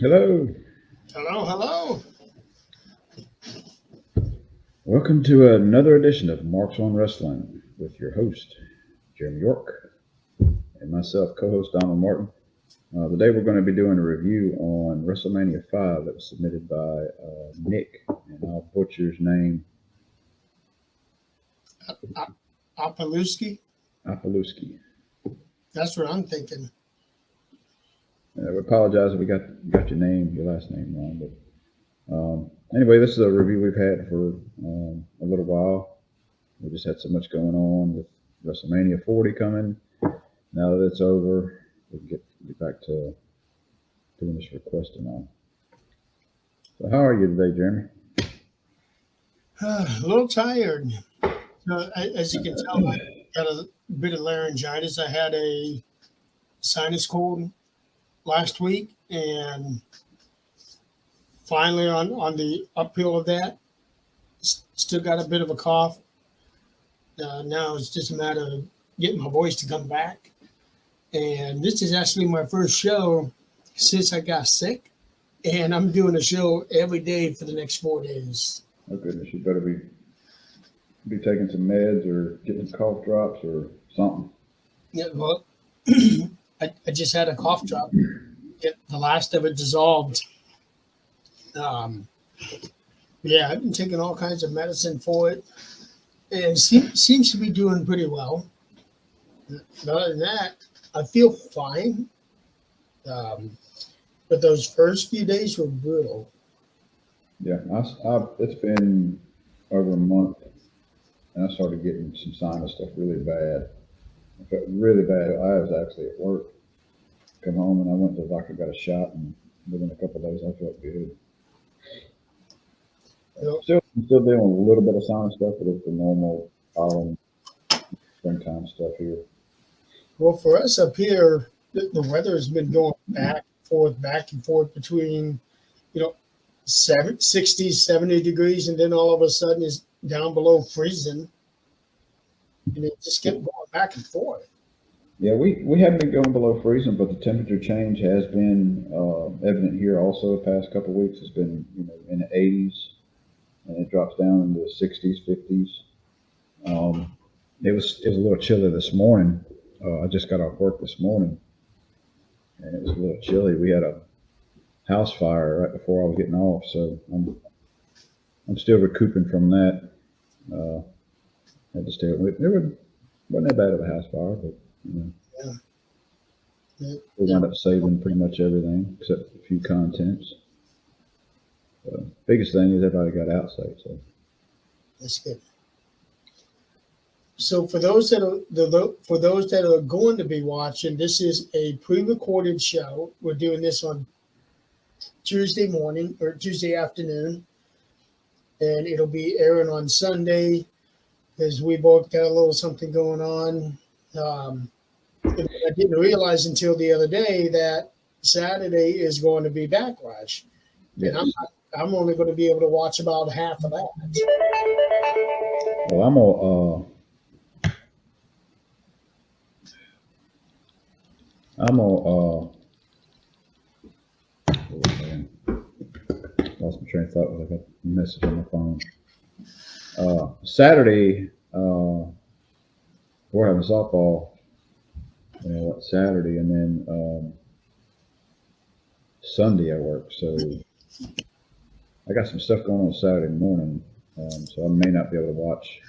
Hello. Hello, hello. Welcome to another edition of Marks on Wrestling with your host, Jeremy York, and myself, co-host Donald Martin. Today we're going to be doing a review on WrestleMania V that was submitted by Nick, and I'll butcher his name. Apaluski? Apaluski. That's what I'm thinking. We apologize if we got your last name wrong, but anyway, this is a review we've had for a little while. We just had so much going on with WrestleMania 40 coming. Now that it's over, we can get back to doing this request and all. So how are you today, Jeremy? A little tired. As you can tell, I got a bit of laryngitis. I had a sinus cold last week, and finally on the uphill of that, still got a bit of a cough. Now it's just a matter of getting my voice to come back. And this is actually my first show since I got sick, and I'm doing a show every day for the next 4 days. Oh goodness, you better be taking some meds or getting cough drops or something. Yeah, well, I just had a cough drop. The last of it dissolved. Yeah, I've been taking all kinds of medicine for it, and seems to be doing pretty well. Other than that, I feel fine. But those first few days were brutal. Yeah, it's been over a month, and I started getting some sinus stuff really bad. I felt really bad. I was actually at work. Come home and I went to the doctor, got a shot, and within a couple of days I felt good. I'm still dealing with a little bit of sinus stuff, but it's the normal autumn, springtime stuff here. Well, for us up here, the weather has been going back and forth between, 60, 70 degrees, and then all of a sudden it's down below freezing. And it just kept going back and forth. Yeah, we haven't been going below freezing, but the temperature change has been evident here also the past couple of weeks. It's been in the 80s, and it drops down into the 60s, 50s. It was a little chilly this morning. I just got off work this morning, and it was a little chilly. We had a house fire right before I was getting off, so I'm still recouping from that. I had to stay. It wasn't that bad of a house fire, but we wound up saving pretty much everything except a few contents. Biggest thing is everybody got out safe. So that's good. So for those that are going to be watching, this is a pre-recorded show. We're doing this on Tuesday morning or Tuesday afternoon, and it'll be airing on Sunday because we both got a little something going on. I didn't realize until the other day that Saturday is going to be Backlash. Yes. And I'm only going to be able to watch about half of that. Well, I'm gonna lost my train of thought when I got a message on my phone. Saturday, we're having softball Saturday, and then Sunday I work, so I got some stuff going on Saturday morning, so I may not be able to watch.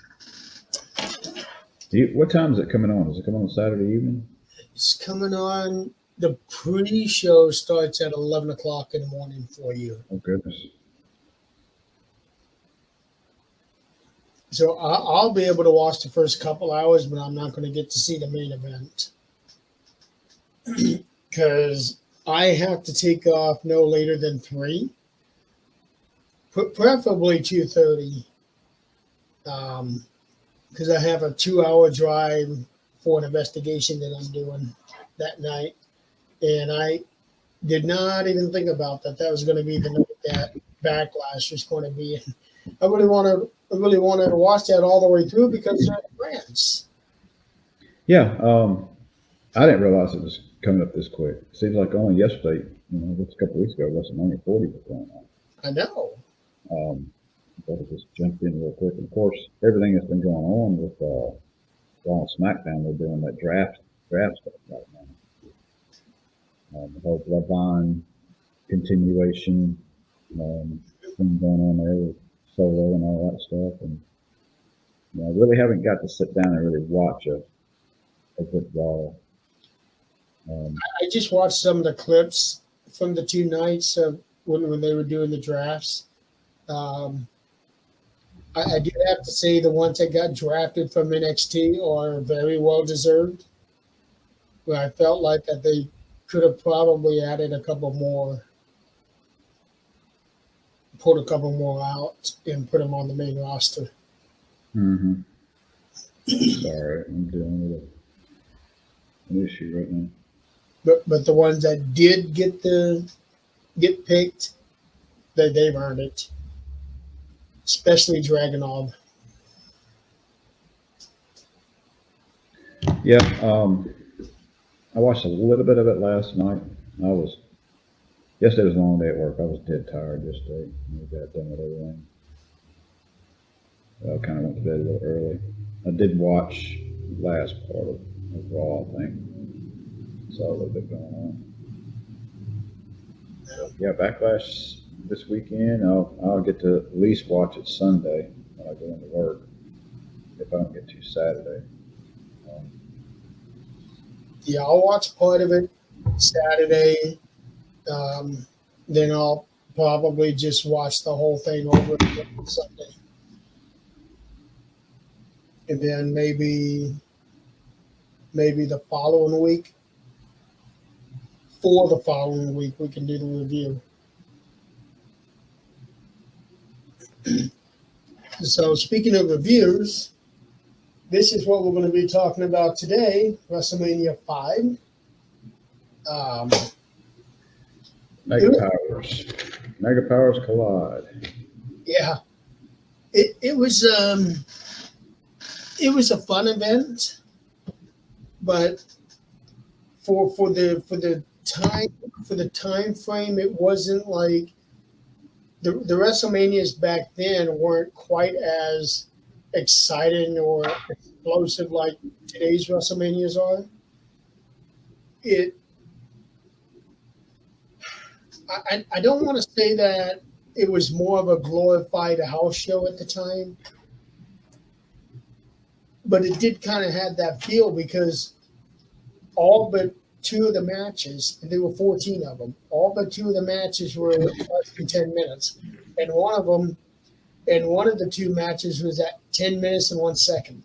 What time is it coming on? Is it coming on Saturday evening? It's coming on. The pre-show starts at 11 o'clock in the morning for you. Oh goodness. So I'll be able to watch the first couple hours, but I'm not going to get to see the main event because I have to take off no later than 3, preferably 2:30, because I have a 2-hour drive for an investigation that I'm doing that night, and I did not even think about that. That was going to be the night that Backlash was going to be. I really wanted to watch that all the way through because they're in France. Yeah, I didn't realize it was coming up this quick. Seems like only yesterday, just a couple weeks ago, WrestleMania 40 was going on. I know. But I just jumped in real quick. And of course, everything that's been going on with Raw and SmackDown, they're doing that draft stuff right now. The whole Bloodline continuation thing going on there with Solo and all that stuff. And I really haven't got to sit down and really watch a good Raw. I just watched some of the clips from the 2 nights of when they were doing the drafts. I do have to say the ones that got drafted from NXT are very well deserved. But I felt like that they could have probably added a couple more, pulled a couple more out, and put them on the main roster. Mm-hmm. Sorry, I'm dealing with an issue right now. But the ones that did get picked, they've earned it. Especially Dragunov. Yeah, I watched a little bit of it last night. Yesterday was a long day at work. I was dead tired yesterday. We got done with everything. I kind of went to bed a little early. I did watch the last part of Raw, I think. Saw a little bit going on. Yeah, Backlash this weekend. I'll get to at least watch it Sunday when I go into work, if I don't get to Saturday. Yeah, I'll watch part of it Saturday. Then I'll probably just watch the whole thing over again on Sunday. And then maybe the following week, for the following week, we can do the review. So speaking of reviews, this is what we're going to be talking about today, WrestleMania 5. Mega powers collide. Yeah, it was a fun event, but for the time frame, it wasn't like the WrestleManias back then weren't quite as exciting or explosive like today's WrestleManias are. I don't want to say that it was more of a glorified house show at the time, but it did kind of have that feel because all but 2 of the matches, and there were 14 of them, all but 2 of the matches were less than 10 minutes. And one of the 2 matches was at 10 minutes and 1 second.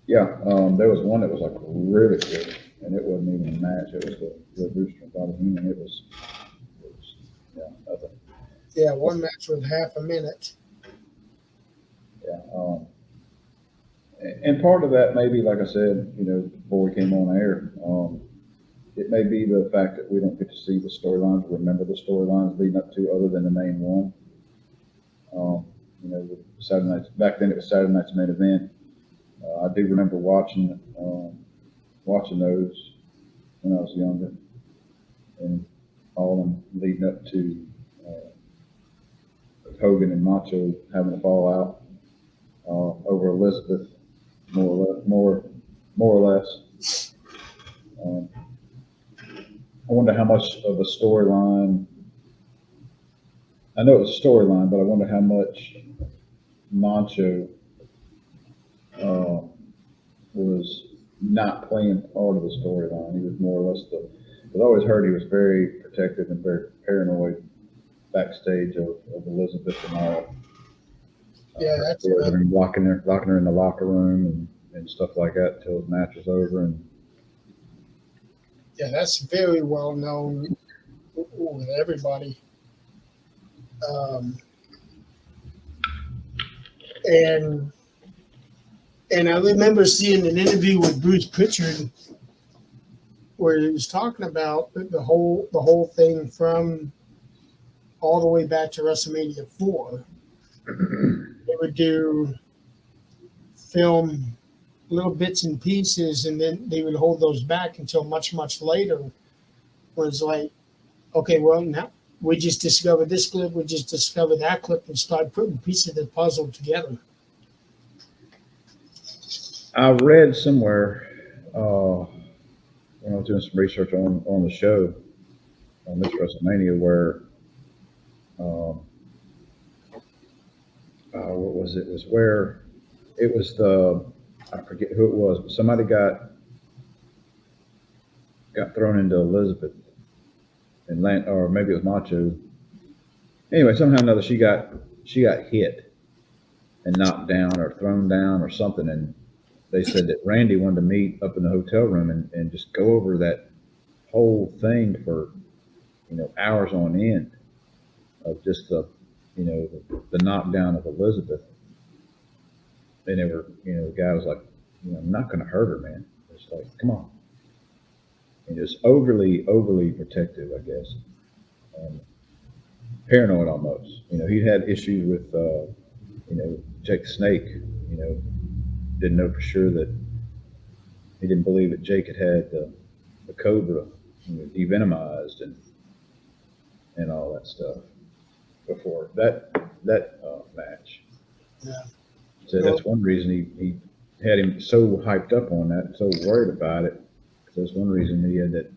Yeah, there was one that was like really good, and it wasn't even a match. It was the Rooster and Bobby Heenan. It was nothing. Yeah, one match was half a minute. Yeah, and part of that may be, like I said, before we came on air, it may be the fact that we don't get to see the storylines, remember the storylines leading up to other than the main one. Saturday nights, back then it was Saturday night's main event. I do remember watching those when I was younger, and all of them leading up to Hogan and Macho having a fallout over Elizabeth, more or less. I wonder how much of a storyline. I know it was a storyline, but I wonder how much Mancho uh, was not playing part of the storyline. He was more or less the. I've always heard he was very protective and very paranoid backstage of Elizabeth and all. Yeah, that's Locking her in the locker room and stuff like that until the match was over. And that's very well known with everybody. Um, and I remember seeing an interview with Bruce Pritchard where he was talking about the whole thing from all the way back to WrestleMania 4. They would do film little bits and pieces, and then they would hold those back until much, much later. Where it's like, okay, well, now we just discovered this clip, we just discovered that clip, and start putting pieces of the puzzle together. I read somewhere when I was doing some research on the show on this WrestleMania where what was it? It was where it was the I forget who it was, but somebody got thrown into Elizabeth and land, or maybe it was Macho. Anyway, somehow or another she got hit and knocked down or thrown down or something, and they said that Randy wanted to meet up in the hotel room and just go over that whole thing for hours on end of just the knockdown of Elizabeth. They never, the guy was like, I'm not going to hurt her, man. It's like, come on. And just overly protective, I guess. Paranoid almost. He had issues with, Jake the Snake. Didn't know for sure that he didn't believe that Jake had the Cobra devenomized and all that stuff before that match. Yeah. So that's one reason he had him so hyped up on that, and so worried about it. Because that's one reason he had that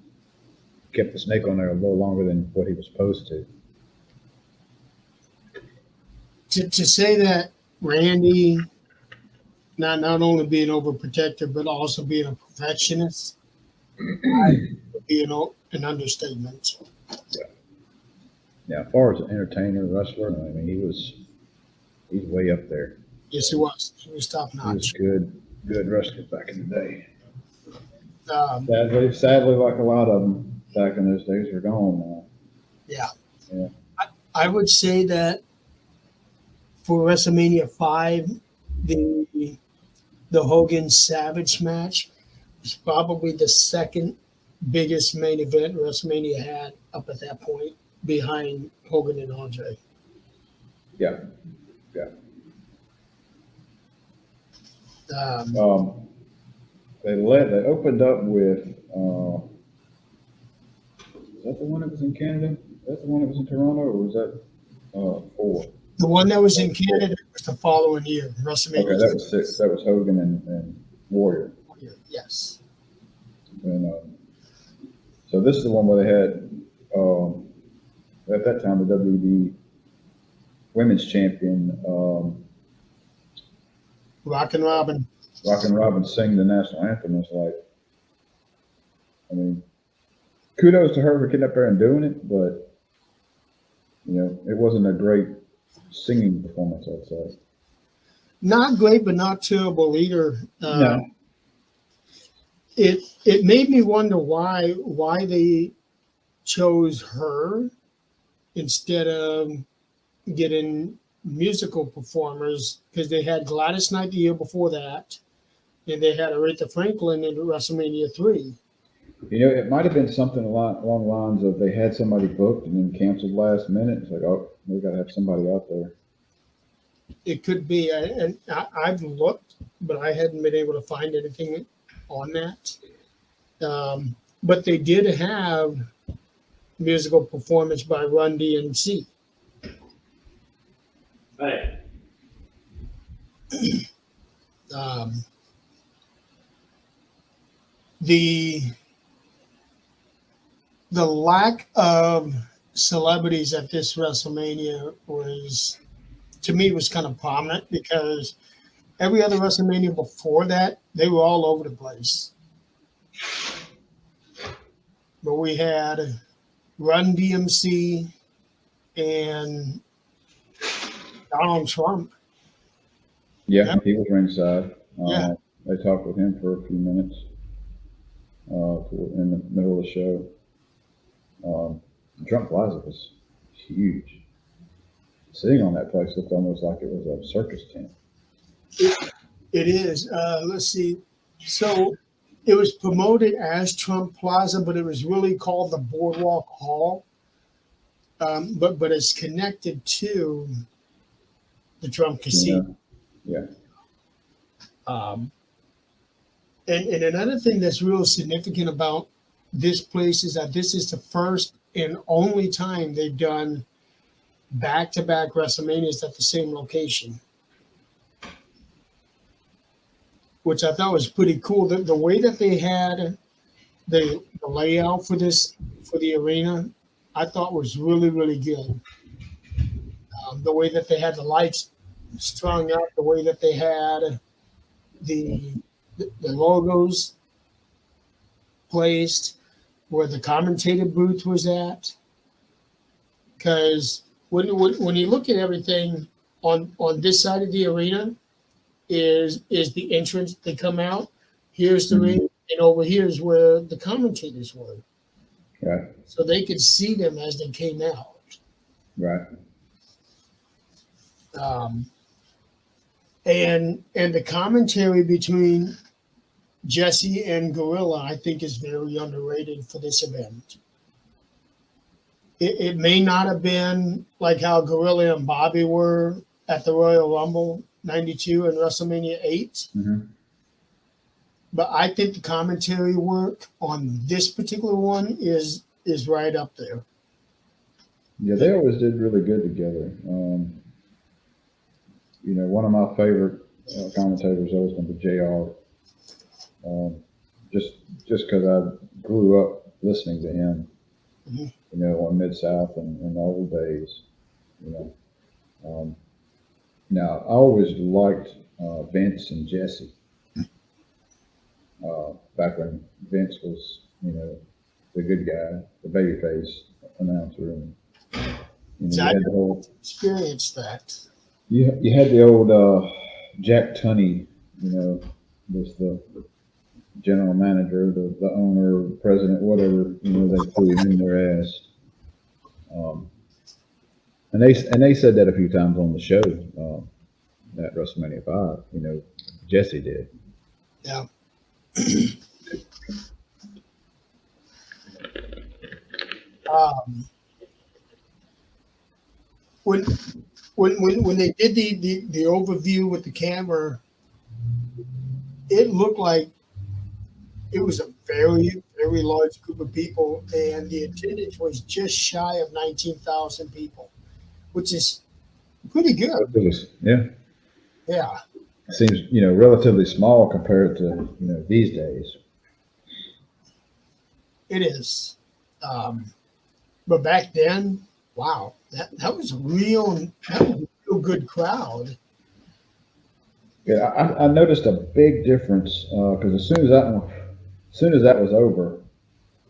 kept the snake on there a little longer than what he was supposed to. To say that Randy not only being overprotective but also being a perfectionist would be an understatement. Yeah. Now, as far as an entertainer, wrestler, I mean, he's way up there. Yes, he was. He was top notch. He was good wrestler back in the day. Um, Sadly, like a lot of them back in those days, are gone now. Yeah. I would say that for WrestleMania 5, the Hogan Savage match was probably the second biggest main event WrestleMania had up at that point, behind Hogan and Andre. Yeah. They opened up with. Is that the one that was in Canada? Is that the one that was in Toronto, or was that 4? The one that was in Canada was the following year, WrestleMania. Okay, that was 6. That was Hogan and Warrior. Yes. And so this is the one where they had at that time the WWE Women's Champion Rockin' Robin sing the national anthem. It's like, I mean, kudos to her for getting up there and doing it, but it wasn't a great singing performance, I'd say. Not great, but not terrible either. No. It made me wonder why they chose her instead of getting musical performers, because they had Gladys Knight the year before that, and they had Aretha Franklin in WrestleMania 3. It might have been something along the lines of they had somebody booked and then canceled last minute. It's like, oh, we got to have somebody out there. It could be, and I've looked, but I hadn't been able to find anything on that. But they did have musical performance by Run DMC. Hey. The the lack of celebrities at this WrestleMania was, to me, was kind of prominent because every other WrestleMania before that, they were all over the place. But we had Run DMC and Donald Trump. Yeah, Yep. he was ringside. Yeah. They talked with him for a few minutes in the middle of the show. Trump Plaza was huge. Sitting on that place looked almost like it was a circus tent. It is. Let's see. So it was promoted as Trump Plaza, but it was really called the Boardwalk Hall. But it's connected to the Trump Casino. Yeah. And another thing that's real significant about this place is that this is the first and only time they've done back-to-back WrestleManias at the same location, which I thought was pretty cool. The way that they had the layout for the arena, I thought was really, really good. The way that they had the lights strung up, the way that they had the logos placed, where the commentator booth was at. Because when you look at everything on this side of the arena is the entrance. They come out. Here's the ring, and over here is where the commentators were. Right. So they could see them as they came out. Right. And the commentary between Jesse and Gorilla, I think, is very underrated for this event. It may not have been like how Gorilla and Bobby were at the Royal Rumble 92 and WrestleMania 8. Mm-hmm. But I think the commentary work on this particular one is right up there. Yeah, they always did really good together. One of my favorite commentators always going to be JR. Just because I grew up listening to him, on Mid-South and in the old days, Now, I always liked Vince and Jesse. Back when Vince was, the good guy, the babyface announcer, and you had the whole experience that. You had the old Jack Tunney, was the general manager, the owner, president, whatever, they threw him in their ass. And they said that a few times on the show at WrestleMania 5. Jesse did. Yeah. When they did the overview with the camera, it looked like it was a very, very large group of people, and the attendance was just shy of 19,000 people, which is pretty good. Yeah. Yeah. Seems, relatively small compared to, these days. It is. But back then, wow, that was a real good crowd. Yeah, I noticed a big difference because as soon as that was over,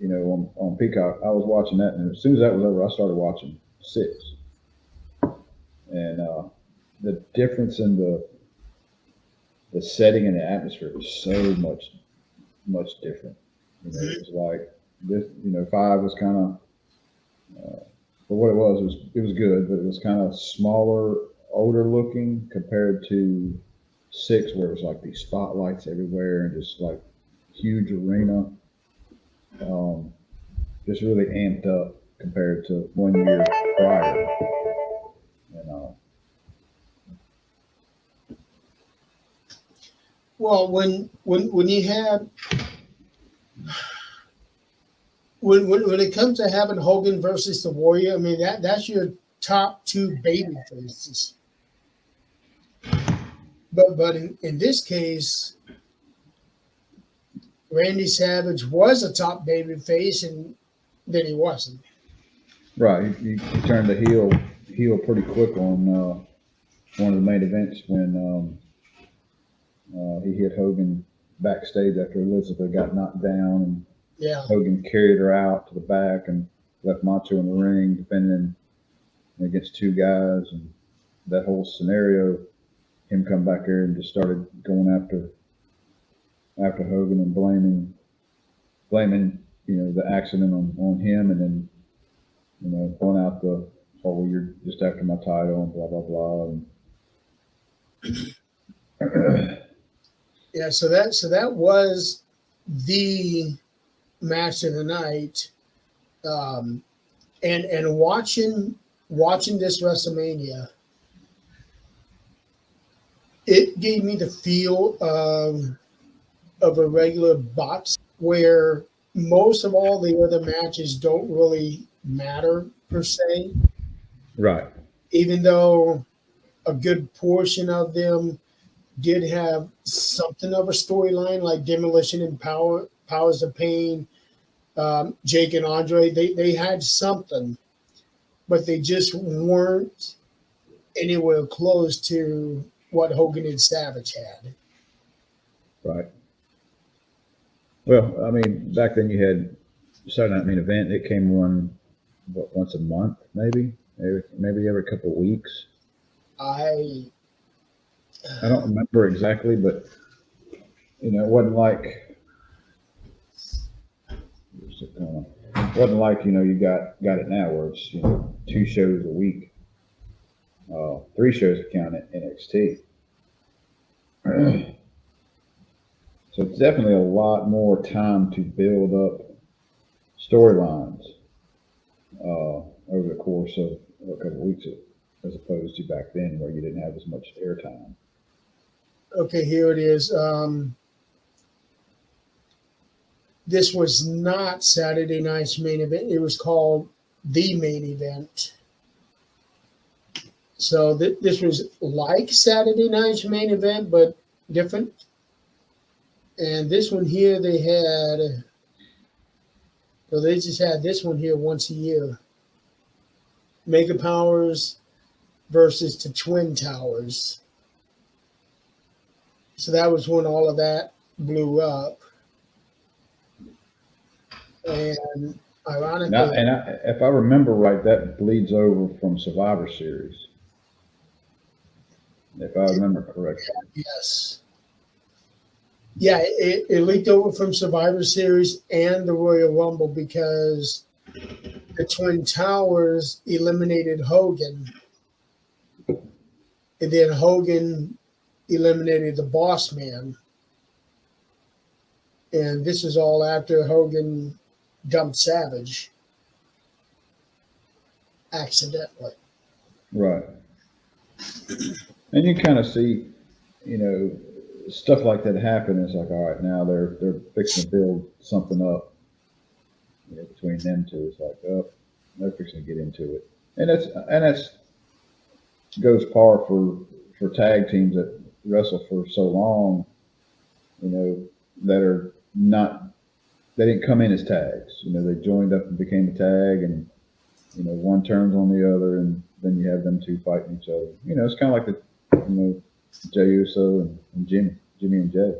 on Peacock, I was watching that, and as soon as that was over, I started watching 6. And the difference in the setting and the atmosphere was so much different. It was like this. 5 was kind of, for what it was good, but it was kind of smaller, older looking compared to 6, where it was like these spotlights everywhere and just like huge arena. Just really amped up compared to 1 year prior. Well, when you have when it comes to having Hogan versus the Warrior, I mean that's your top 2 baby faces. But in this case, Randy Savage was a top baby face, and then he wasn't. Right. You turned the heel pretty quick on one of the main events when he hit Hogan backstage after Elizabeth got knocked down, and Yeah. Hogan carried her out to the back and left Macho in the ring defending against two guys, and that whole scenario, him come back here and just started going after Hogan and blaming the accident on him, and then pulling out the well, you're just after my title and blah blah blah. And Yeah. So that was the match of the night. And watching this WrestleMania, it gave me the feel of a regular box where most of all the other matches don't really matter per se, right, even though a good portion of them did have something of a storyline, like Demolition and Powers of Pain, Jake and Andre. They had something, but they just weren't anywhere close to what Hogan and Savage had. right. Well, I mean, back then you had Saturday Night Main Event. It came once a month, maybe every couple of weeks. I I don't remember exactly, but it wasn't like you got it now where it's 2 shows a week, 3 shows to count it NXT. So it's definitely a lot more time to build up storylines over the course of a couple of weeks, as opposed to back then where you didn't have as much airtime. Okay, here it is. This was not Saturday night's main event. It was called The Main Event. So this was like Saturday night's main event, but different. And this one here, they just had this one here once a year. Mega Powers versus the Twin Towers. So that was when all of that blew up. And ironically, If I remember right, that bleeds over from Survivor Series. If I remember correctly. yes. Yeah, it leaked over from Survivor Series and the Royal Rumble because the Twin Towers eliminated Hogan. And then Hogan eliminated the Boss Man. And this is all after Hogan dumped Savage accidentally. Right. And you kind of see, stuff like that happen. It's like, all right, now they're fixing to build something up between them two. It's like, oh, they're fixing to get into it. And that's goes par for tag teams that wrestle for so long, that are not, they didn't come in as tags. They joined up and became a tag, and one turns on the other, and then you have them two fighting each other. It's kind of like the Jey Uso and Jimmy and Jay.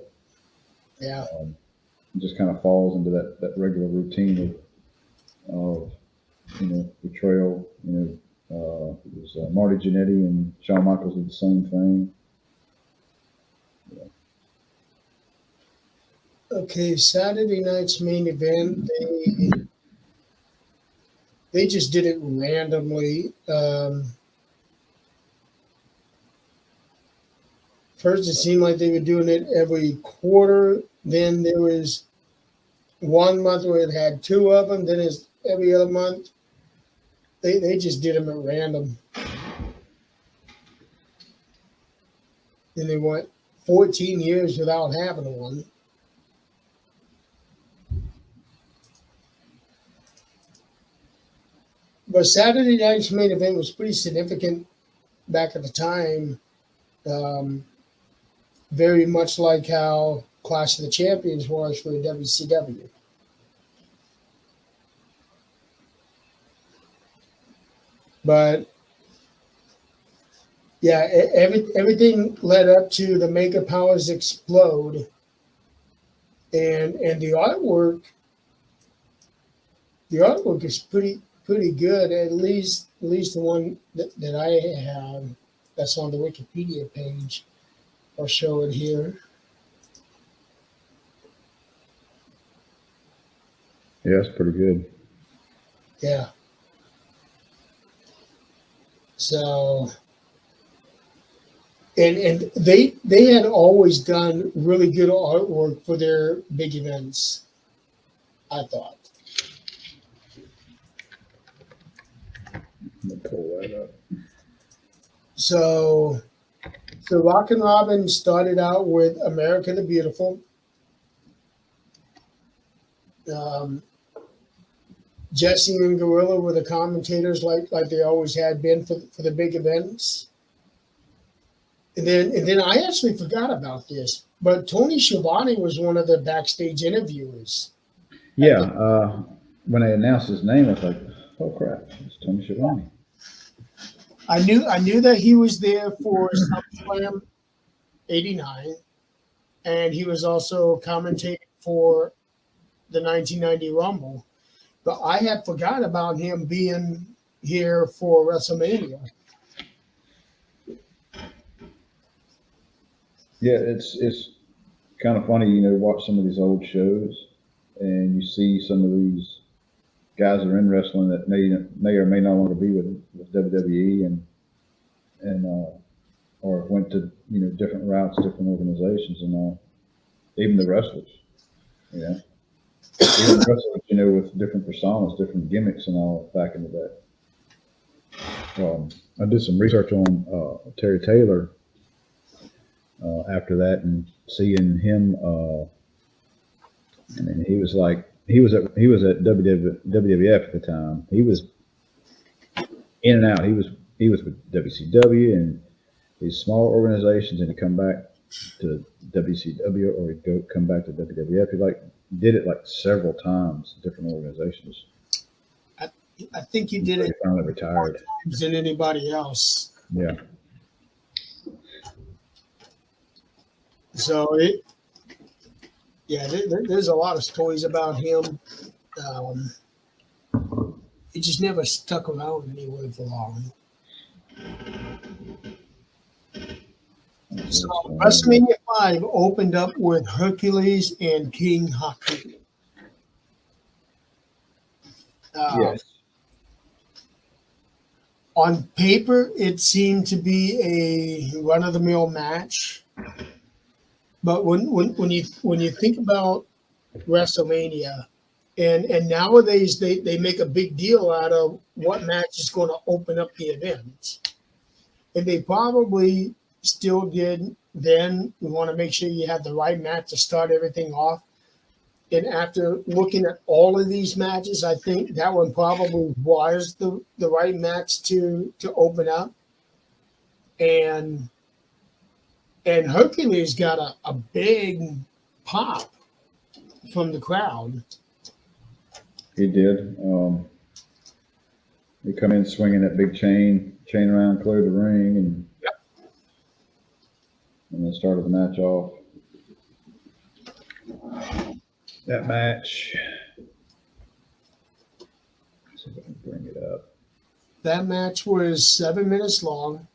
Yeah. It just kind of falls into that regular routine of betrayal. It was Marty Jannetty and Shawn Michaels did the same thing. Okay, Saturday night's main event, they just did it randomly. First, it seemed like they were doing it every quarter. Then there was 1 month where it had 2 of them. Then it's every other month. They just did them at random. Then they went 14 years without having one. But Saturday night's main event was pretty significant back at the time. Very much like how Clash of the Champions was for the WCW. But yeah, everything led up to the Mega Powers explode, and the artwork is pretty good. At least the one that I have that's on the Wikipedia page. I'll show it here. Yeah, it's pretty good. Yeah. So and they had always done really good artwork for their big events, I thought. Let me pull that up. So Rockin' Robin started out with America the Beautiful. Um, Jesse and Gorilla were the commentators, like they always had been for the big events. And then I actually forgot about this, but Tony Schiavone was one of the backstage interviewers. Yeah, when they announced his name, I was like, "Oh crap, it's Tony Schiavone." I knew that he was there for SummerSlam '89, and he was also commentating for the 1990 Rumble. But I had forgot about him being here for WrestleMania. Yeah, it's kind of funny, watch some of these old shows, and you see some of these guys that are in wrestling that may or may no longer be with WWE, and or went to different routes, different organizations, and even the wrestlers, even the wrestlers, with different personas, different gimmicks, and all back in the day. I did some research on Terry Taylor after that, and seeing him. I mean, he was at WWF at the time. He was in and out. He was with WCW and these small organizations, and he'd come back to WCW, or he'd come back to WWF. He did it several times, different organizations. I think he did it finally retired more times than anybody else. Yeah. So there's a lot of stories about him. He just never stuck around anywhere for long. So WrestleMania 5 opened up with Hercules and King Haku. Yes. On paper, it seemed to be a run-of-the-mill match, but when you think about WrestleMania, and nowadays they make a big deal out of what match is going to open up the event, and they probably still did then. We want to make sure you have the right match to start everything off. And after looking at all of these matches, I think that one probably was the right match to open up. And Hercules got a big pop from the crowd. He did. He come in swinging that big chain around, cleared the ring, and then started the match off. That match. Let's see if I can bring it up. That match was 7 minutes long,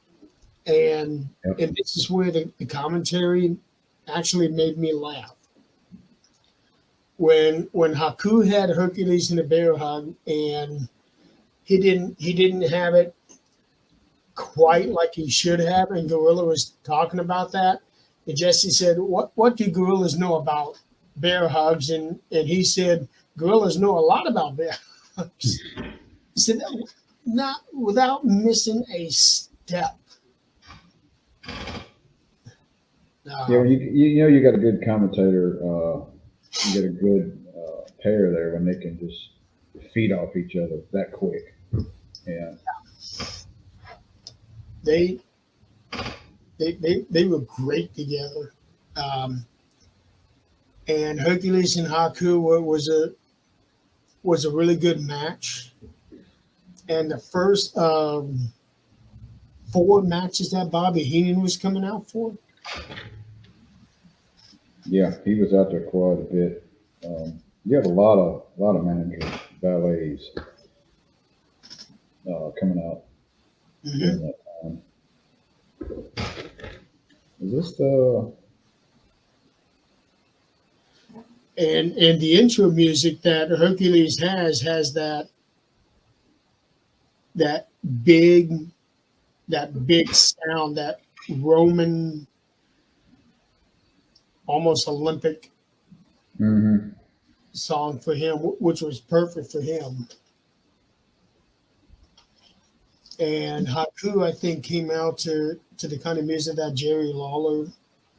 and this is where the commentary actually made me laugh. When Haku had Hercules in a bear hug, and he didn't have it quite like he should have, and Gorilla was talking about that, and Jesse said, "What do gorillas know about bear hugs?" And he said, "Gorillas know a lot about bear hugs." He said, "Not without missing a step." Yeah, you got a good commentator. You get a good pair there when they can just feed off each other that quick. Yeah. They were great together. And Hercules and Haku was a really good match. And the first 4 matches that Bobby Heenan was coming out for. Yeah, he was out there quite a bit. You have a lot of managers, valets coming out during that time. Is this the? And the intro music that Hercules has that big sound, that Roman, almost Olympic Mm-hmm. song for him, which was perfect for him. And Haku, I think, came out to the kind of music that Jerry Lawler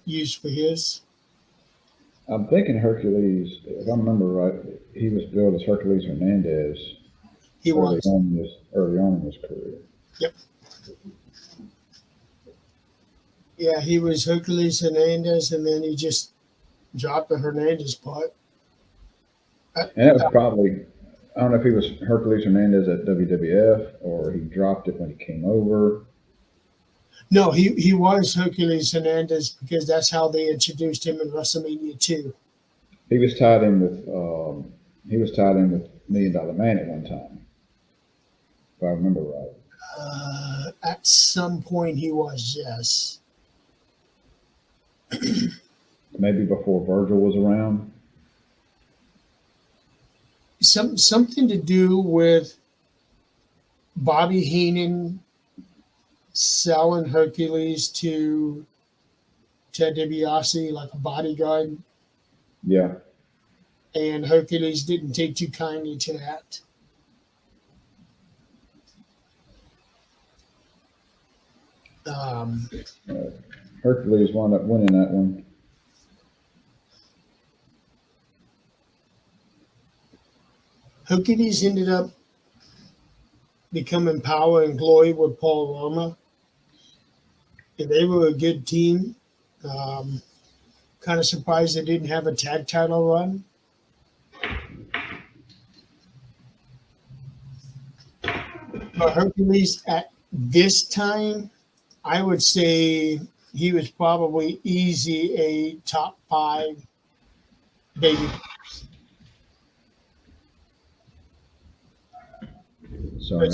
used for his. I'm thinking Hercules. If I remember right, he was billed as Hercules Hernandez He was. early on in his career. Yep. Yeah, he was Hercules Hernandez, and then he just dropped the Hernandez part. And that was probably, I don't know if he was Hercules Hernandez at WWF or he dropped it when he came over. No, he was Hercules Hernandez because that's how they introduced him in WrestleMania 2. He was tied in with Million Dollar Man at one time, if I remember right. At some point, he was, yes. Maybe before Virgil was around. Something to do with Bobby Heenan selling Hercules to Ted DiBiase like a bodyguard, Yeah. and Hercules didn't take too kindly to that. Hercules wound up winning that one. Hercules ended up becoming Power and Glory with Paul Roma. And they were a good team. Kind of surprised they didn't have a tag title run. But Hercules at this time, I would say he was probably easy a top 5 baby. Sorry,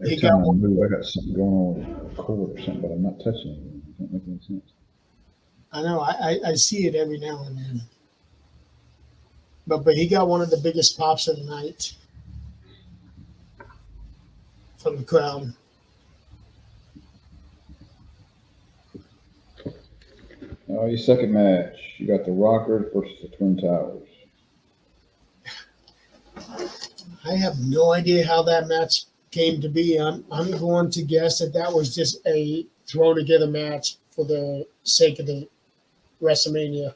every time I move, I got something going on with the cord or something, but I'm not touching it. It don't make any sense. I know, I see it every now and then. But he got one of the biggest pops of the night from the crowd. Your second match, you got the Rockers versus the Twin Towers. I have no idea how that match came to be. I'm going to guess that was just a throw together match for the sake of the WrestleMania.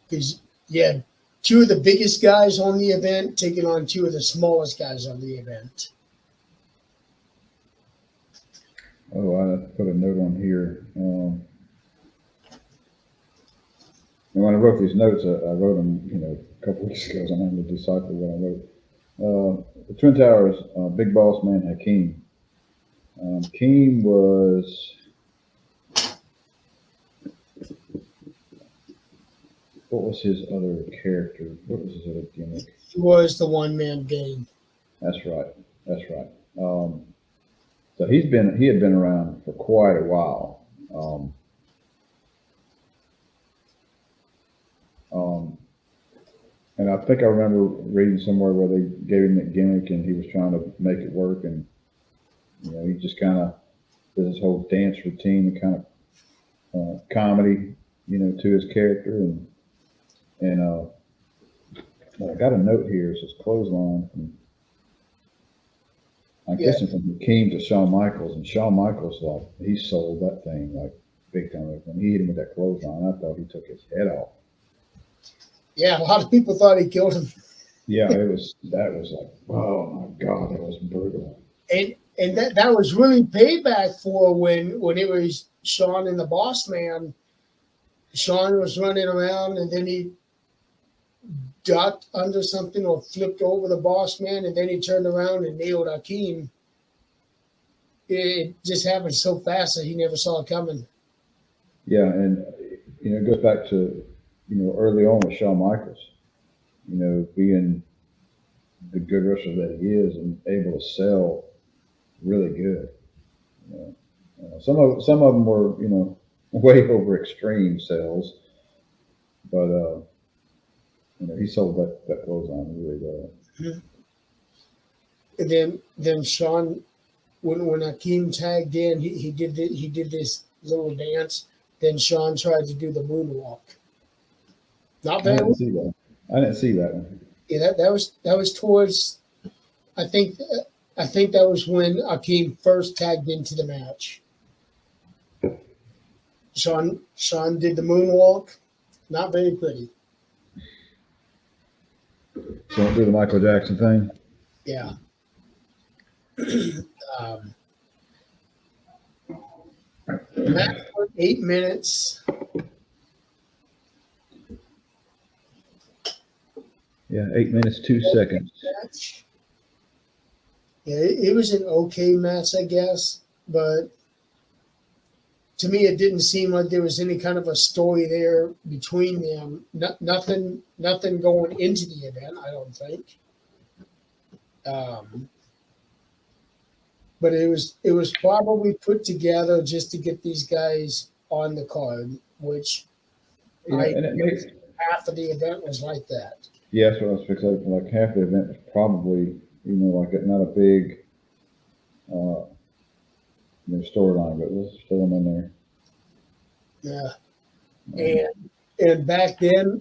Because you had 2 of the biggest guys on the event taking on 2 of the smallest guys on the event. Oh, I put a note on here. And when I wrote these notes, I wrote them, a couple weeks ago. So I'm having to decipher what I wrote. The Twin Towers, Big Boss Man Hakeem. Hakeem was, what was his other character? What was his other gimmick? He was the one-man gang. That's right. So he had been around for quite a while. And I think I remember reading somewhere where they gave him that gimmick and he was trying to make it work, and he just kind of did his whole dance routine and kind of comedy, to his character, and I got a note here. It says clothesline. I'm guessing from Hakeem to Shawn Michaels, and Shawn Michaels, he sold that thing like big time. When he hit him with that clothesline, I thought he took his head off. Yeah, a lot of people thought he killed him. Yeah, that was like, oh my God, that was brutal. And that was really payback for when it was Shawn and the Boss Man. Shawn was running around, and then he ducked under something or flipped over the boss man, and then he turned around and nailed Akeem. It just happened so fast that he never saw it coming. Yeah, and it goes back to early on with Shawn Michaels. Being the good wrestler that he is and able to sell really good. You some of them were way over extreme sales, but he sold that clothesline really well. And then Sean, when Akeem tagged in, he did this little dance. Then Sean tried to do the moonwalk. Not I bad. didn't see that. I didn't see that one. Yeah, that was towards. I think that was when Akeem first tagged into the match. Sean did the moonwalk. Not very pretty. So don't do the Michael Jackson thing. Yeah. um, match for 8 minutes. Yeah, 8 minutes 2 seconds. Match. Yeah, it was an okay match, I guess, but to me, it didn't seem like there was any kind of a story there between them. Nothing going into the event, I don't think. But it was probably put together just to get these guys on the card, which And it makes half of the event was like that. yeah, that's what I was fixated. Like half the event was probably like not a big storyline, but let's throw them in there. Yeah, and back then,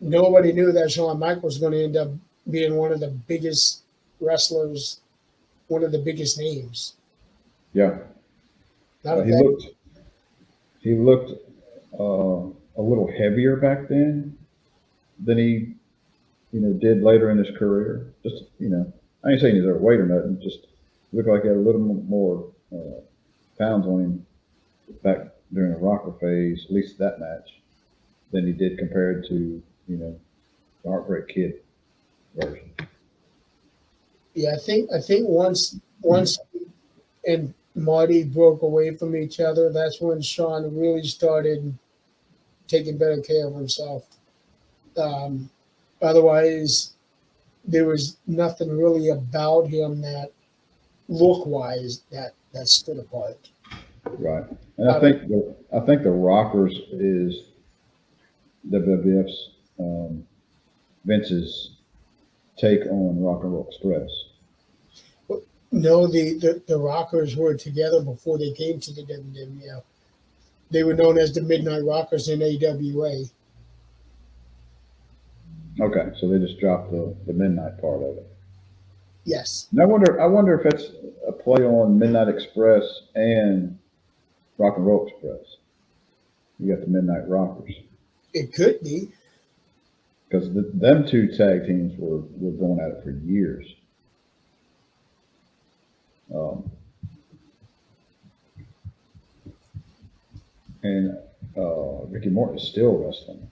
nobody knew that Shawn Michaels was going to end up being one of the biggest wrestlers, one of the biggest names. Yeah, Not he looked a little heavier back then than he did later in his career. Just I ain't saying he's overweight or nothing. Just looked like he had a little more pounds on him back during the Rocker phase, at least that match, than he did compared to the Heartbreak Kid version. Yeah, I think once and Marty broke away from each other, that's when Shawn really started taking better care of himself. Um, Otherwise, there was nothing really about him that look wise that stood apart. Right, and I think the Rockers is WWF's Vince's take on Rock and Roll Express. No, the Rockers were together before they came to the WWF. They were known as the Midnight Rockers in AWA. Okay, so they just dropped the midnight part of it. Yes. And I wonder if that's a play on Midnight Express and Rock and Roll Express. You got the Midnight Rockers. It could be. Because them two tag teams were going at it for years. And Ricky Morton is still wrestling.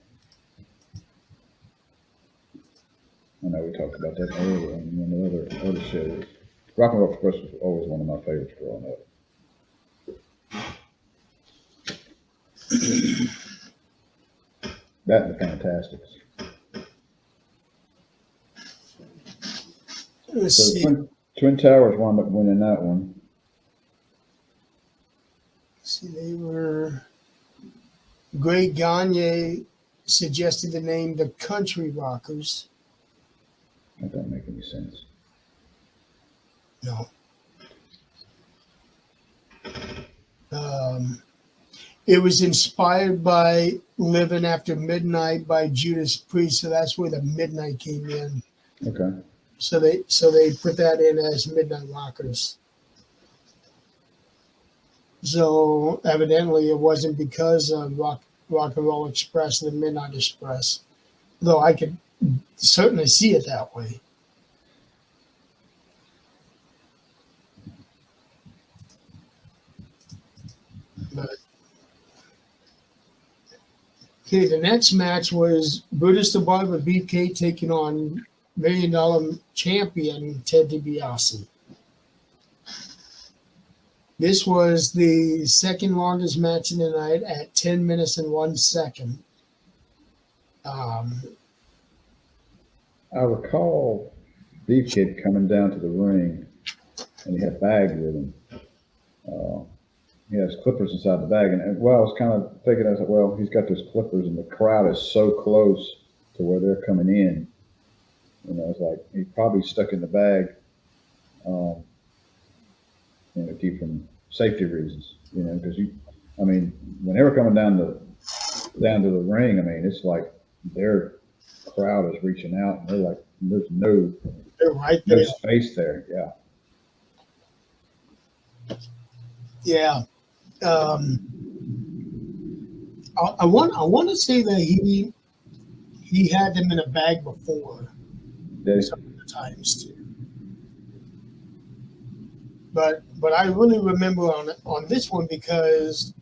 I know we talked about that earlier on one of the other shows. Rock and Roll Express was always one of my favorites growing up. That and the Fantastics. Let's So see. Twin Towers wound up winning that one. See, they were. Greg Gagne suggested the name the Country Rockers. That don't make any sense. No. It was inspired by Living After Midnight by Judas Priest, so that's where the Midnight came in. Okay. So they put that in as Midnight Rockers. So evidently it wasn't because of Rock and Roll Express and the Midnight Express, though I could certainly see it that way. But Okay, the next match was Brutus the Barber Beefcake taking on $1 Million champion Ted DiBiase. This was the second longest match in the night at 10 minutes and 1 second. I recall Beefcake coming down to the ring, and he had a bag with him. He has clippers inside the bag, and well, I was kind of thinking, I was like, well, he's got those clippers, and the crowd is so close to where they're coming in. You know, it's like he probably stuck in the bag, you know, keep from safety reasons. You know, because I mean, when they were coming down to the ring, I mean, it's like their crowd is reaching out, and they're like, there's They're right there. no space there. Yeah. Yeah. I want to say that he had them in a bag before some of the times too. But I really remember on this one because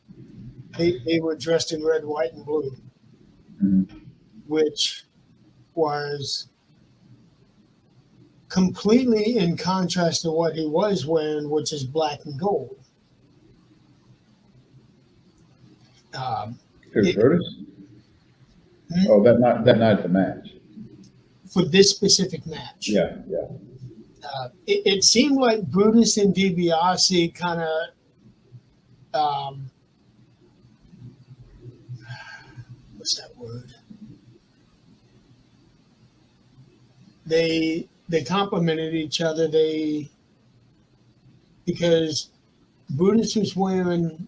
they were dressed in red, white, and blue, which was completely in contrast to what he was wearing, which is black and gold. Brutus? Oh, that night at the match. For this specific match. Yeah. It seemed like Brutus and DiBiase kind of, what's that word? They complimented each other. Because Brutus was wearing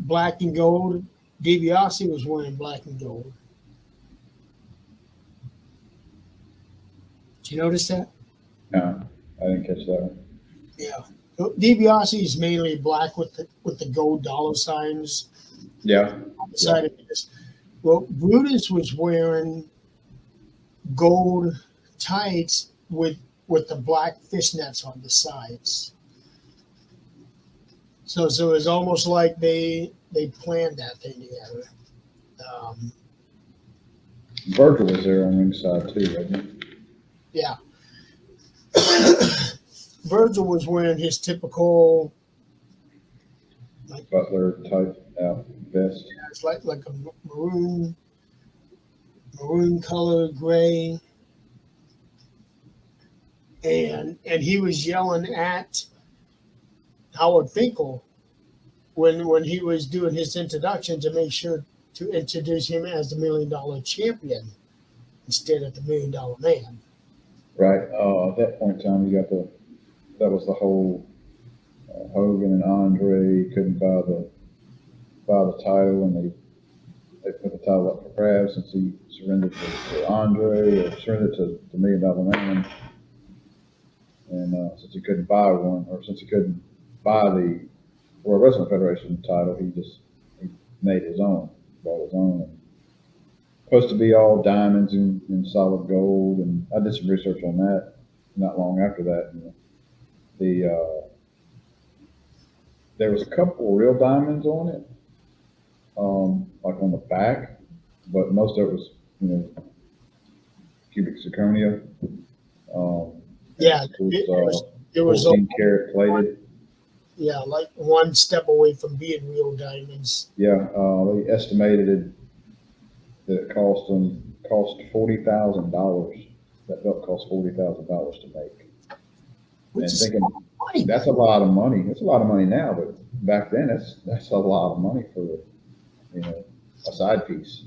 black and gold, DiBiase was wearing black and gold. Did you notice that? No, I didn't catch that one. Yeah, DiBiase is mainly black with the gold dollar signs. Yeah. On the side of this. Well, Brutus was wearing gold tights with the black fishnets on the sides. So it was almost like they planned that thing together. Virgil was there on ringside too, wasn't he? Yeah. Virgil was wearing his typical Butler type out vest. Yeah, it's like a maroon color gray. And he was yelling at Howard Finkel when he was doing his introduction to make sure to introduce him as the $1 Million champion instead of the $1 Million Man. Right. At that point in time, that was the whole Hogan and Andre couldn't buy the title, and they put the title up for grabs since he surrendered to Andre or surrendered to the $1 Million Man, and since he couldn't buy one, or since he couldn't buy the World Wrestling Federation title, he made his own, bought his own. And supposed to be all diamonds and solid gold, and I did some research on that not long after that. And there was a couple real diamonds on it, like on the back, but most of it was, cubic zirconia. Yeah, it was 14 karat plated. Yeah, like one step away from being real diamonds. Yeah, they estimated that it cost $40,000. That belt cost $40,000 to make. Which is thinking, money. that's a lot of money. It's a lot of money now, but back then that's a lot of money for a side piece.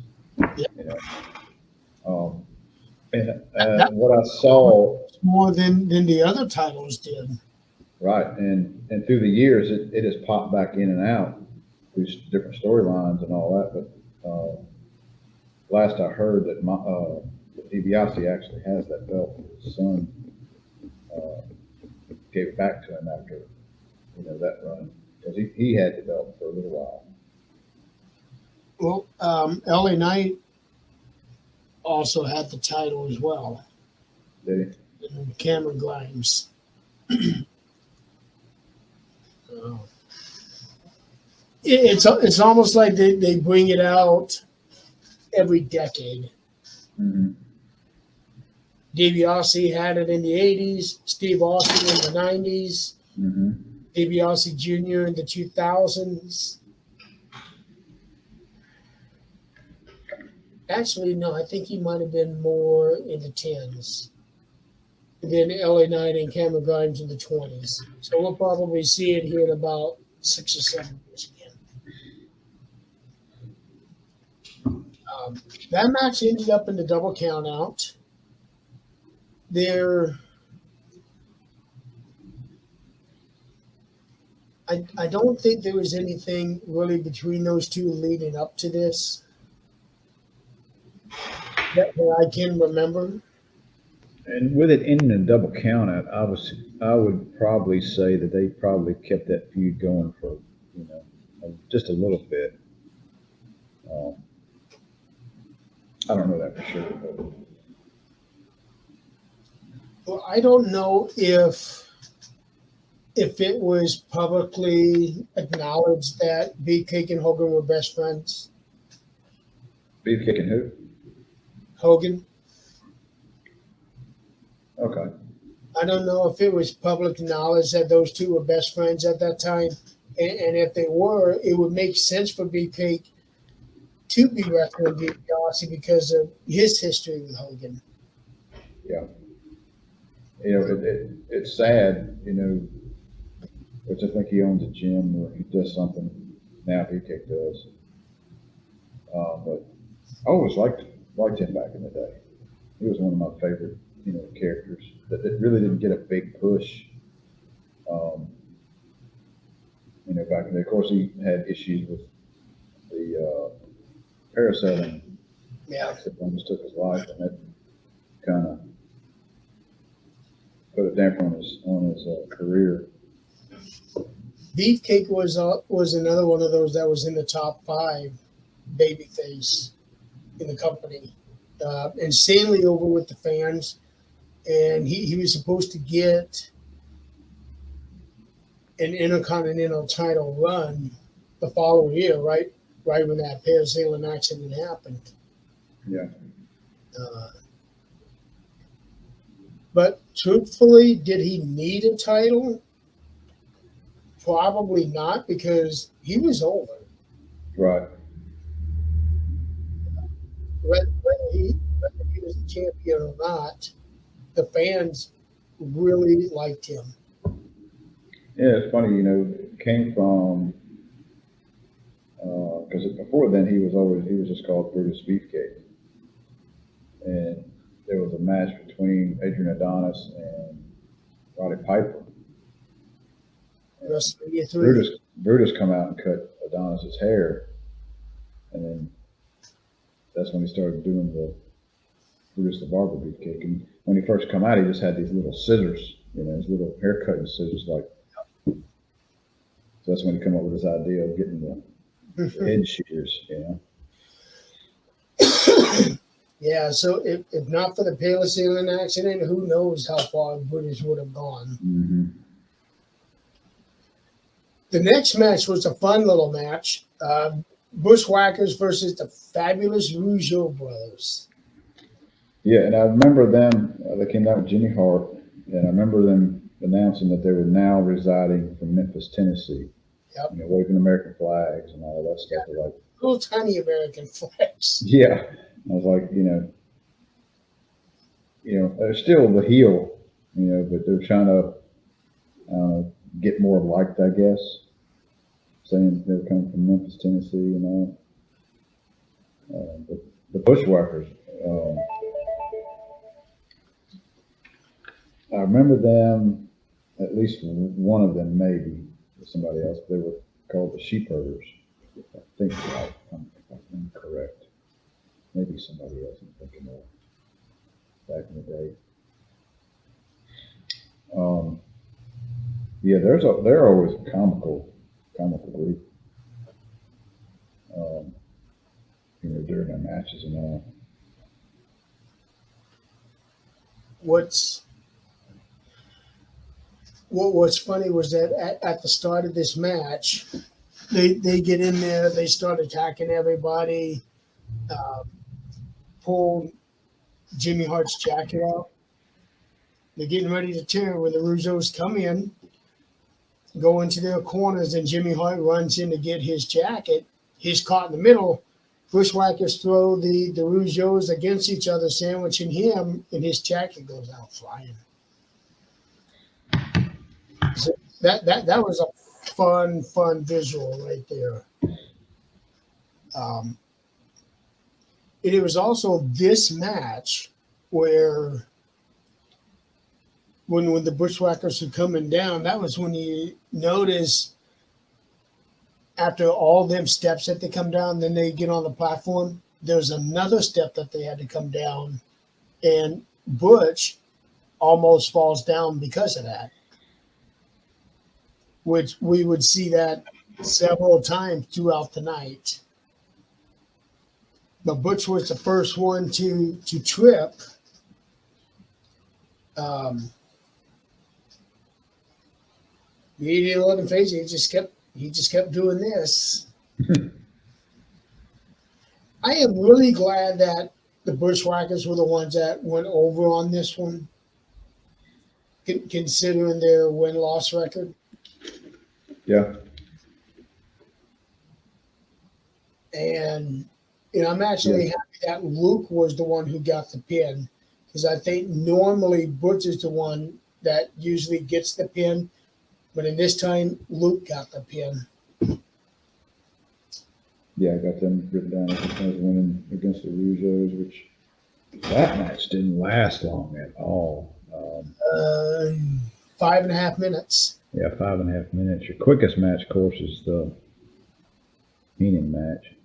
Yeah. And what I saw more than the other titles did. Right, and through the years, it has popped back in and out through different storylines and all that. But last I heard that DiBiase actually has that belt. His son gave it back to him after that run, because he had the belt for a little while. Well, LA Knight also had the title as well. Did he? And Cameron Grimes. It's almost like they bring it out every decade. Mm-hmm. DiBiase had it in the 80s, Steve Austin in the 90s, Mm-hmm. DiBiase Jr. in the 2000s. Actually, no, I think he might have been more in the 10s. And then LA Knight and Cameron Grimes in the 20s. So we'll probably see it here in about 6 or 7 years again. That match ended up in the double count out. I don't think there was anything really between those two leading up to this that I can remember. And with it ending in a double count out, I would probably say that they probably kept that feud going for, just a little bit. I don't know that for sure, but Well, I don't know if it was publicly acknowledged that Beefcake and Hogan were best friends. Beefcake and who? Hogan. Okay. I don't know if it was public knowledge that those two were best friends at that time. And if they were, it would make sense for Beefcake to be wrestling DiBiase because of his history with Hogan. Yeah. It's sad, which I think he owns a gym or he does something now. Beefcake does. But I always liked him back in the day. He was one of my favorite, characters that really didn't get a big push. Back in the day. Of course, he had issues with the parasailing accident, almost took his life, and that kind of put a damper on his career. Beefcake was another one of those that was in the top 5 babyface in the company. Insanely over with the fans. And he was supposed to get an Intercontinental title run the following year, right when that parasailing accident happened. Yeah. But truthfully, did he need a title? Probably not, because he was over. Right. Whether he was a champion or not, the fans really liked him. Yeah, it's funny, it came from because before then he was just called Brutus Beefcake, and there was a match between Adrian Adonis and Roddy Piper. WrestleMania 3. Brutus come out and cut Adonis's hair, and then that's when he started doing the Brutus the Barber Beefcake. And when he first come out, he just had these little scissors, his little hair cutting scissors, like. So that's when he come up with this idea of getting the head shears, Yeah, so if not for the parasailing accident, who knows how far Brutus would have gone. Mm-hmm. The next match was a fun little match. Bushwhackers versus the Fabulous Rougeau Brothers. Yeah, and I remember them, they came out with Jimmy Hart, and I remember them announcing that they were now residing from Memphis, Tennessee. Yep. Waving American flags and all that stuff. Yeah. They're like, little tiny American flags. Yeah. I was like, they're still the heel, but they're trying to get more liked, I guess. Saying they're coming from Memphis, Tennessee, But the Bushwhackers, I remember them, at least one of them maybe, with somebody else. They were called the Sheep Herders. If I think right, if I'm correct. Maybe somebody else I'm thinking of back in the day. Yeah, they're always a comical group. During their matches and all. What's funny was that at the start of this match, they get in there, they start attacking everybody. pull Jimmy Hart's jacket out. They're getting ready to turn when the Russos come in, go into their corners, and Jimmy Hart runs in to get his jacket. He's caught in the middle. Bushwhackers throw the Russos against each other, sandwiching him, and his jacket goes out flying. So that was a fun visual right there. And it was also this match where when the Bushwhackers were coming down, that was when you notice after all them steps that they come down, then they get on the platform, there's another step that they had to come down, and Butch almost falls down because of that, which we would see that several times throughout the night. But Butch was the first one to trip. He didn't let him face it. He just kept doing this. I am really glad that the Bushwhackers were the ones that went over on this one, considering their win-loss record. Yeah. And I'm actually happy that Luke was the one who got the pin, because I think normally Butch is the one that usually gets the pin, but in this time, Luke got the pin. Yeah, I got them written down as winning against the Russos, which that match didn't last long at all. 5.5 minutes. Yeah, 5.5 minutes. Your quickest match, of course, is the Heenan match.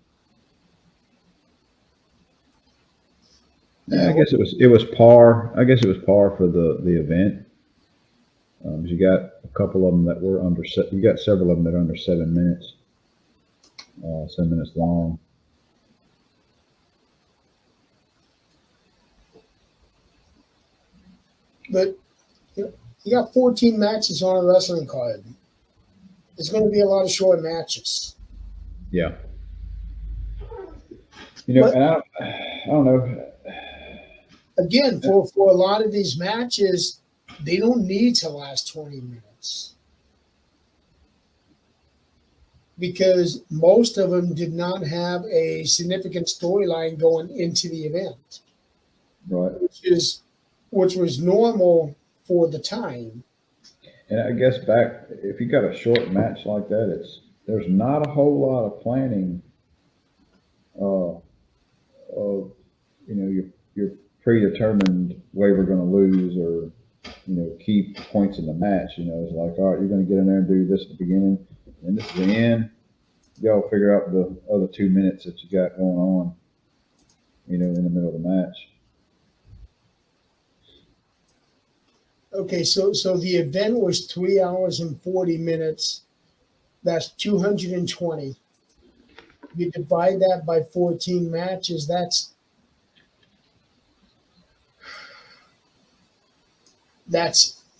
Yeah, I guess it was par. I guess it was par for the event. You got a couple of them that were under. You got several of them that are under 7 minutes. 7 minutes long. But you got 14 matches on a wrestling card. There's going to be a lot of short matches. Yeah. And I don't know. Again, for a lot of these matches, they don't need to last 20 minutes. Because most of them did not have a significant storyline going into the event. Right. Which was normal for the time. And I guess if you got a short match like that, there's not a whole lot of planning of your predetermined way we're going to lose or key points in the match. It's like, all right, you're going to get in there and do this at the beginning, and this is the end. Y'all figure out the other 2 minutes that you got going on, in the middle of the match. Okay, so the event was 3 hours and 40 minutes. That's 220. You divide that by 14 matches, that's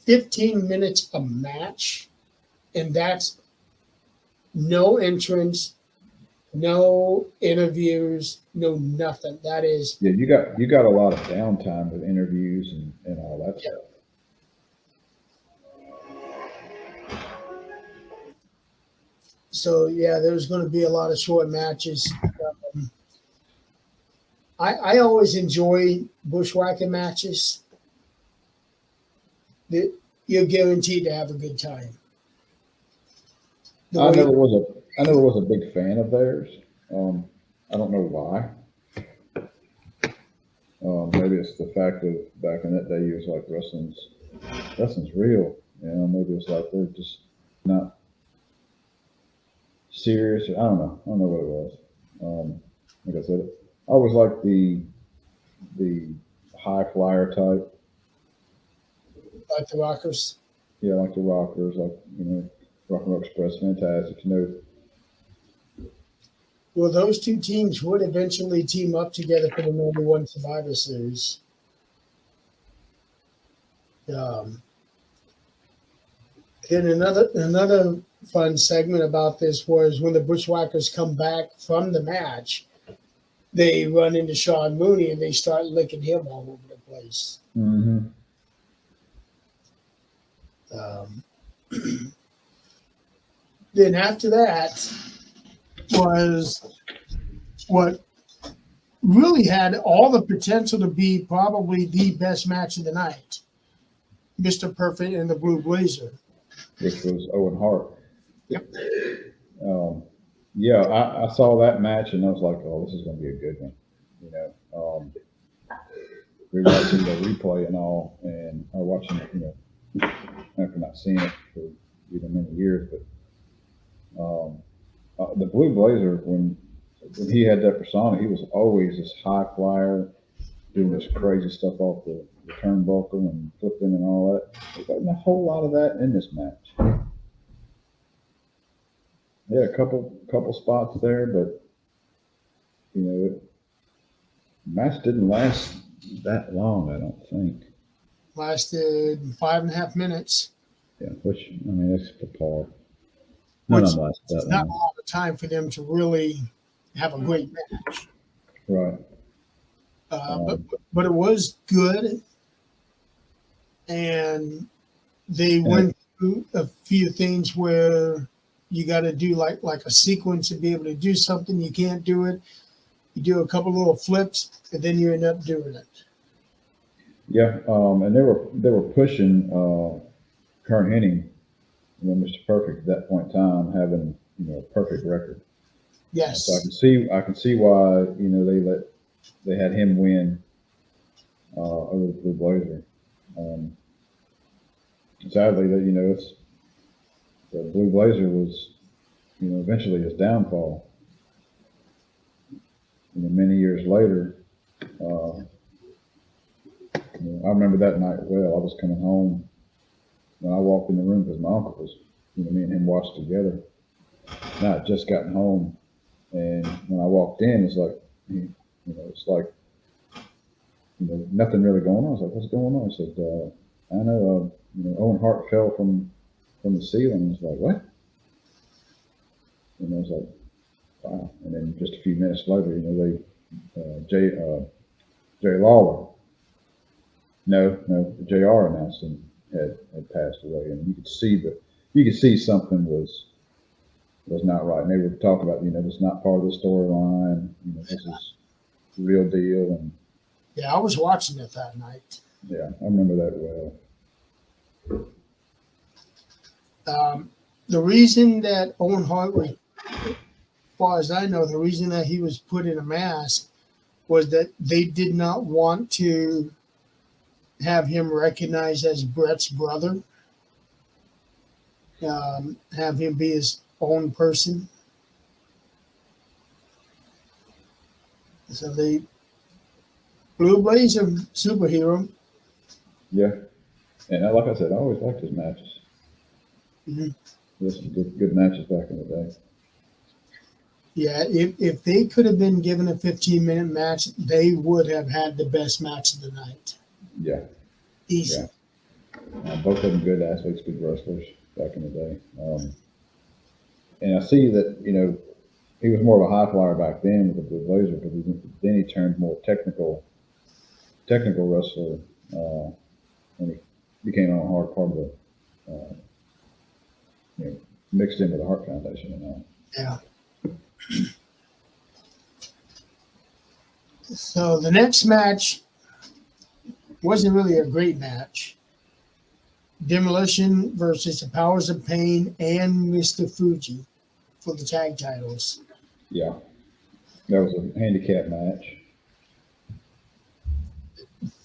15 minutes a match, and that's no entrance, no interviews, no nothing. That is you got a lot of downtime with interviews and all that stuff. So there's going to be a lot of short matches. I always enjoy bushwhacking matches. You're guaranteed to have a good time. I never was a big fan of theirs. I don't know why. Maybe it's the fact that back in that day, it was like wrestling's real. Maybe it's like they're just not serious. I don't know what it was. Like I said, I always liked the high flyer type. Like the Rockers? Yeah, like the Rockers, Rock and Roll Express, fantastic. Well, those two teams would eventually team up together for the #1 Survivor Series. Then another fun segment about this was when the Bushwhackers come back from the match. they run into Sean Mooney and they start licking him all over the place. Mm-hmm. Um, then after that was what really had all the potential to be probably the best match of the night. Mr. Perfect and the Blue Blazer. Which was Owen Hart. Yep. Yeah, I saw that match and I was like, oh, this is going to be a good one. You know, we were watching the replay and all, and I was watching it, you know, after not seeing it for many years. But the Blue Blazer, when he had that persona, he was always this high flyer, doing this crazy stuff off the turnbuckle and flipping and all that. There wasn't a whole lot of that in this match. Yeah, a couple spots there, but you know, the match didn't last that long. I don't think. Lasted 5.5 minutes. Yeah, which I mean, that's for par. Which None of them lasted that is not a long. lot of time for them to really have a great match. Right. But it was good, and they went through a few things where you got to do like a sequence to be able to do something. You can't do it. You do a couple little flips, and then you end up doing it. Yeah, and they were pushing Kurt Hennig, Mr. Perfect at that point in time, having a perfect record. Yes. So I can see why they had him win over the Blue Blazer. Sadly, that it's the Blue Blazer was eventually his downfall. Many years later, I remember that night well. I was coming home when I walked in the room because my uncle was, me and him watched together. And I had just gotten home, and when I walked in, it's like nothing really going on. I was like, "What's going on?" I said, "I know, Owen Hart fell from the ceiling." It's like, "What?" And I was like, "Wow!" And then just a few minutes later, Jay Lawler. No, JR announced him had passed away, and you could see something was not right. And they would talk about, this is not part of the storyline. This is the real deal. And yeah, I was watching it that night. Yeah, I remember that well. The reason that Owen Hart, as far as I know, the reason that he was put in a mask was that they did not want to have him recognized as Brett's brother, have him be his own person. So the Blue Blazer superhero. Yeah, and like I said, I always liked his matches. Mm-hmm. There's some good matches back in the day. Yeah, if they could have been given a 15-minute match, they would have had the best match of the night. Yeah. Easy. Yeah. Both of them good athletes, good wrestlers back in the day. And I see that, he was more of a high flyer back then with the Blue Blazer, but then he turned more technical wrestler, and he became a hard part of the, mixed in with the Hart Foundation and all. Yeah. So the next match wasn't really a great match. Demolition versus the Powers of Pain and Mr. Fuji for the tag titles. Yeah, that was a handicap match.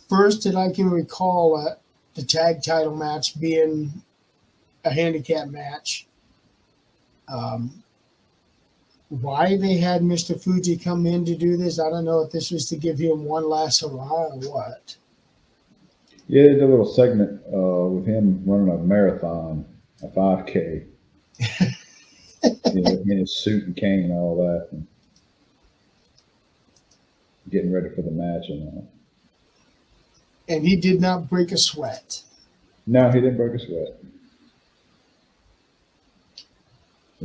First that I can recall the tag title match being a handicap match. Why they had Mr. Fuji come in to do this, I don't know if this was to give him one last hurrah or what. Yeah, they did a little segment with him running a marathon, a 5K, in his suit and cane and all that, and getting ready for the match and all. And he did not break a sweat. No, he didn't break a sweat.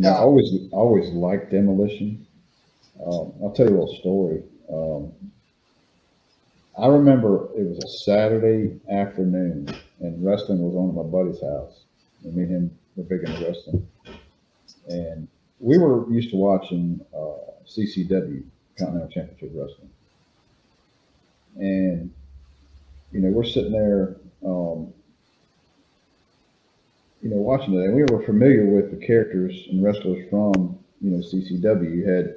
I always liked Demolition. I'll tell you a little story. Um, I remember it was a Saturday afternoon, and wrestling was on at my buddy's house. And me and him were big into wrestling, and we were used to watching CCW, Continental Championship Wrestling, and we're sitting there, watching it, and we were familiar with the characters and wrestlers from CCW. You had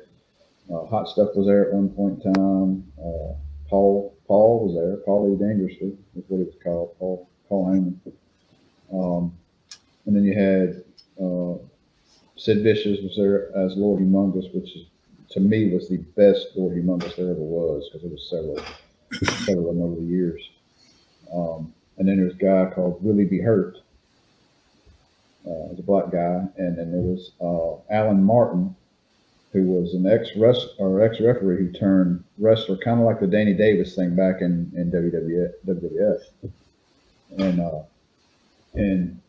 Hot Stuff was there at one point in time. Paul was there. Paulie Dangerously is what he was called. Paul Heyman. And then you had Sid Vicious was there as Lord Humongous, which is, to me, was the best Lord Humongous there ever was, because it was several of them over the years. And then there's a guy called Willie B. Hurt. As a black guy, and then there was Alan Martin, who was an ex-referee who turned wrestler, kind of like the Danny Davis thing back in WWF. And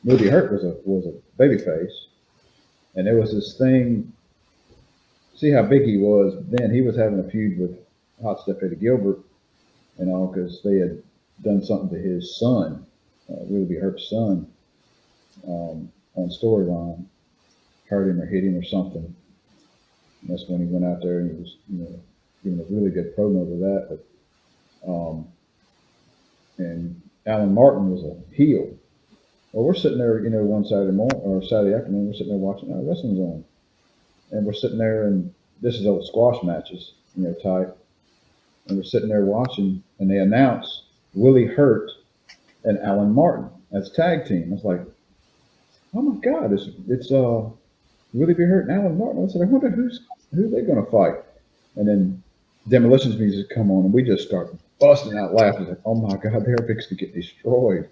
Ruby Hurt was a babyface, and there was this thing. See how big he was then. He was having a feud with Hot Stuff Eddie Gilbert, because they had done something to his son, Ruby Hurt's son, on storyline, hurt him or hit him or something. And that's when he went out there and he was, giving a really good promo to that. But and Alan Martin was a heel. Well, we're sitting there, one Saturday morning or Saturday afternoon, we're sitting there watching our wrestling's on, and we're sitting there, and this is old squash matches, type, and we're sitting there watching, and they announce Willie Hurt and Alan Martin as tag team. It's like, oh my God, it's Willie B. Hurt and Alan Martin. I said, I wonder who they're going to fight. And then Demolition's music come on, and we just start busting out laughing. Like, oh my God, they're fixing to get destroyed.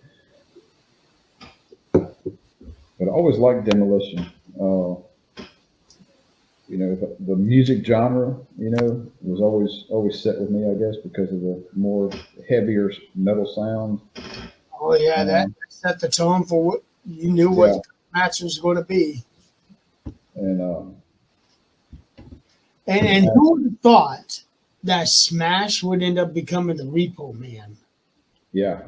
But I always liked Demolition. The music genre, was always set with me, I guess, because of the more heavier metal sound. Oh yeah, that set the tone for what you knew what the match was going to be. And who would have thought that Smash would end up becoming the Repo Man? Yeah,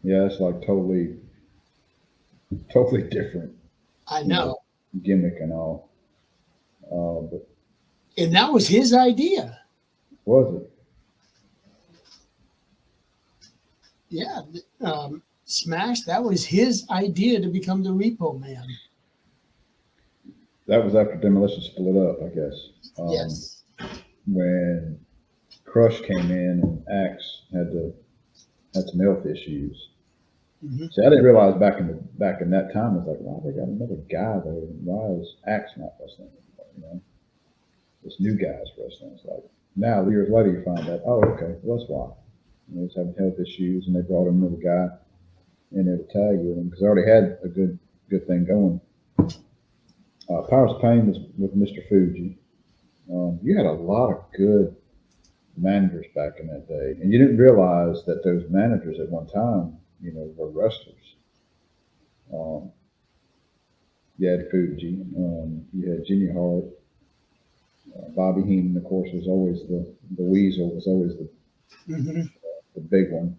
it's like totally different. I know. Gimmick and all. And that was his idea. Was it? Yeah. Smash, that was his idea to become the Repo Man. That was after Demolition split up, I guess. Yes. When Crush came in and Axe had some health issues. Mm-hmm. See, I didn't realize back in that time, it's like, wow, they got another guy there. Why is Axe not wrestling anymore? This new guy's wrestling. It's like, now years later you find out, oh, okay, well, that's why. He was having health issues, and they brought him another guy in there to tag with him, because they already had a good thing going. Powers of Pain was with Mr. Fuji. You had a lot of good managers back in that day, and you didn't realize that those managers at one time, were wrestlers. You had Fuji, you had Jimmy Hart, Bobby Heenan, of course, was always the Weasel, was always the big one.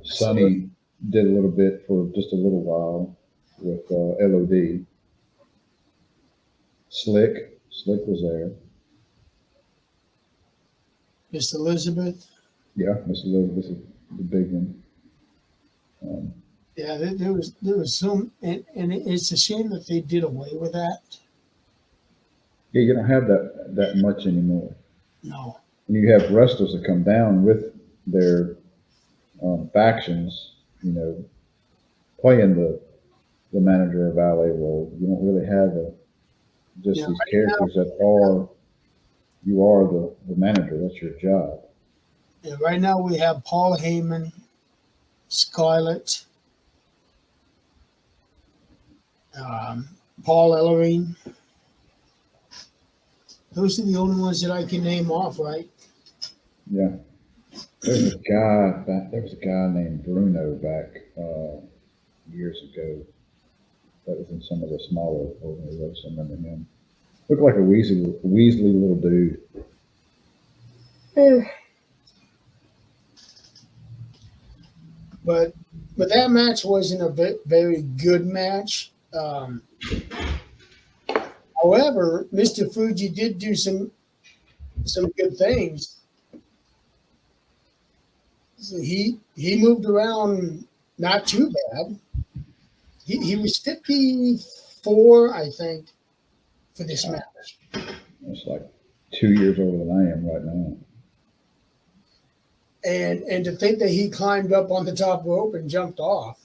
Sonny did a little bit for just a little while with LOD. Slick was there. Miss Elizabeth. Yeah, Miss Elizabeth is the big one. Yeah, there was some, and it's a shame that they did away with that. Yeah, you don't have that much anymore. No. And you have wrestlers that come down with their factions, playing the manager or valet role. You don't really have these characters that you are the manager. That's your job. Yeah, right now we have Paul Heyman, Scarlett, Paul Ellering. Those are the only ones that I can name off, right? Yeah. There was a guy named Bruno back years ago that was in some of the smaller organizations. I remember him. Looked like a Weasley little dude. But that match wasn't a very good match. However, Mr. Fuji did do some good things. So he moved around not too bad. He was 54, I think, for this match. It's like 2 years older than I am right now. And to think that he climbed up on the top rope and jumped off,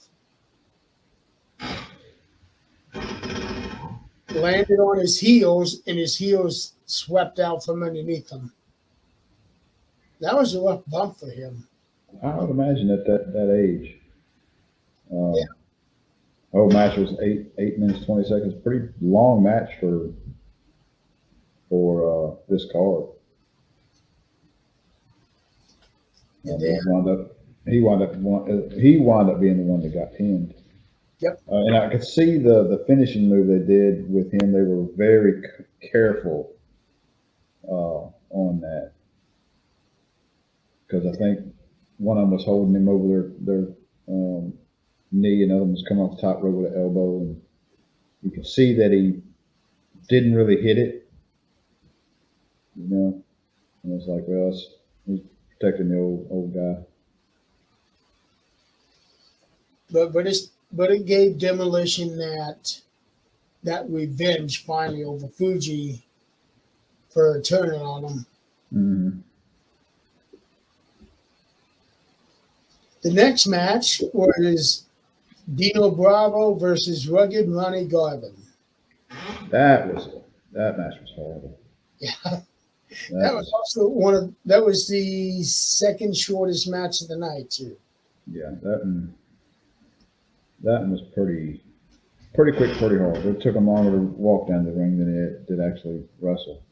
landed on his heels, and his heels swept out from underneath him. That was a rough bump for him. I would imagine at that age. Yeah. Whole match was 8 minutes 20 seconds. Pretty long match for this card. And He wound up being the one that got pinned. Yep. And I could see the finishing move they did with him. They were very careful on that, because I think one of them was holding him over their knee, and the other one was coming off the top rope with an elbow, and you could see that he didn't really hit it, you know. And it's like, well, he's protecting the old guy. But it gave Demolition that revenge finally over Fuji for turning on him. Mm-hmm. The next match was Dino Bravo versus Rugged Ronnie Garvin. That match was horrible. Yeah. That was also that was the second shortest match of the night too. Yeah, that one was pretty quick, pretty hard. It took them longer to walk down the ring than it did actually wrestle.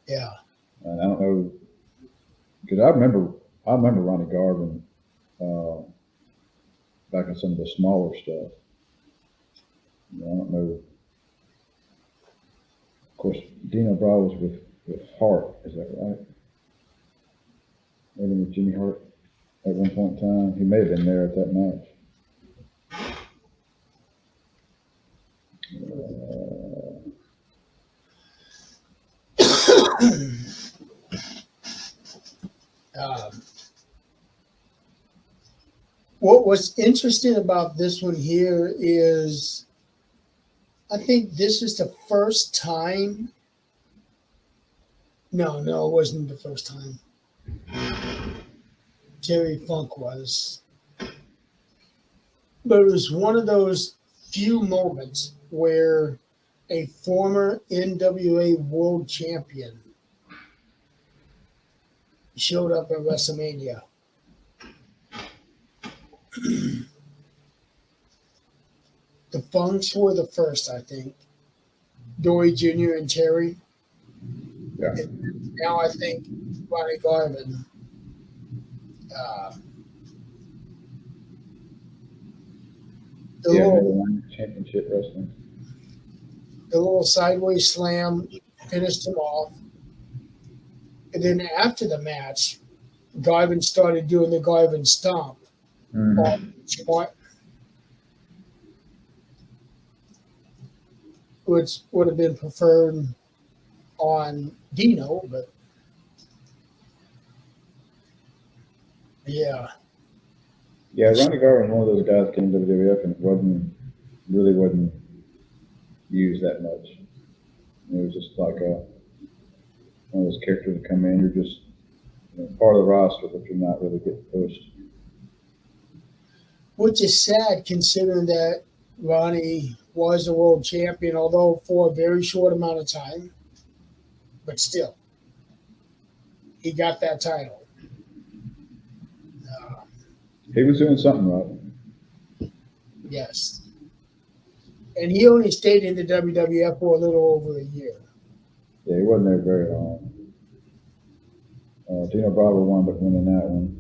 Yeah. And I don't know, because I remember Ronnie Garvin back in some of the smaller stuff. I don't know. Of course, Dino Bravo was with Hart, is that right? Maybe with Jimmy Hart at one point in time. He may have been there at that match. What was interesting about this one here is I think this is the first time. No, it wasn't the first time. Terry Funk was. But it was one of those few moments where a former NWA World Champion showed up at WrestleMania. The Funks were the first, I think. Dory Jr. and Terry. Yeah. And now I think Ronnie Garvin. Championship wrestling. The little sideways slam finished him off. And then after the match, Garvin started doing the Garvin stomp. Mm-hmm. Which would have been preferred on Dino, but yeah. Yeah, Ronnie Garvin was one of those guys that came to WWF and wasn't used that much. It was just like one of those characters that come in, you're just part of the roster, but you're not really getting pushed. Which is sad considering that Ronnie was the world champion, although for a very short amount of time. But still, he got that title. He was doing something right. Yes. And he only stayed in the WWF for a little over a year. Yeah, he wasn't there very long. Dino Bravo wound up winning that one.